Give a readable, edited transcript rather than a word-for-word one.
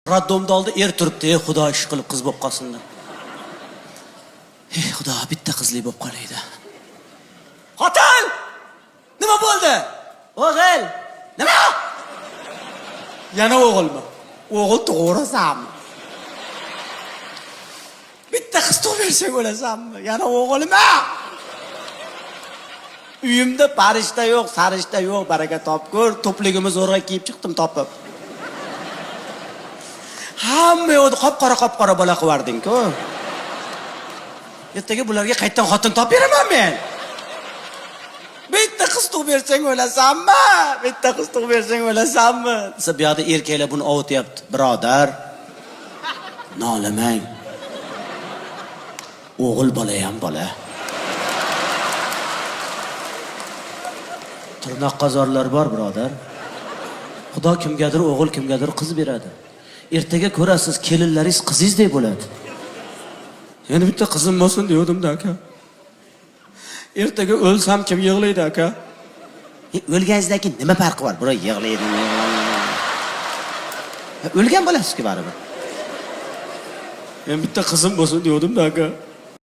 Raddomda oldi turibdi, xudo ish qilib qiz bo'lib qolsinlar. Ey xudo, bitta qizli bo'lib qolaydi. Xotin! Nima bo'ldi? O'g'il! Nima? Yana o'g'ilmi? O'g'il tug'irasanmi? Bitta qiz tug'bersang o'lasanmi? Yana o'g'ilmi? Uyimda parishta yo'q, sarishta yo'q, baraka topgur. To'pligimni zo'rg'a kiyib chiqdim topib. Hamma yo'qni qop-qora bola qilib yubording-ku. Ertaga bularga qaytadan xotin topib beraman men. Bitta qiz tug'ib bersang o'lasanmi? Bitta qiz tug'ib bersang o'lasanmi? Desa bu yoqda erkaklar buni ovutyapti. Birodar, nolamang. O'g'il bola ham bola. Tirnoq qazorlar bor, birodar. Xudo kimgadir o'g'il, kimgadir qiz beradi. Ertaga ko'rasiz, kelinlaringiz qizingizdek bo'ladi. Yana bitta qizim bo'lsin degandim-da aka. Ertaga o'lsam kim yig'laydi aka? O'lganingizdan keyin nima farqi bor? Bura yig'laydi. O'lgan bo'lasiz-ku baribir. Men bitta qizim bo'lsin degandim-da aka.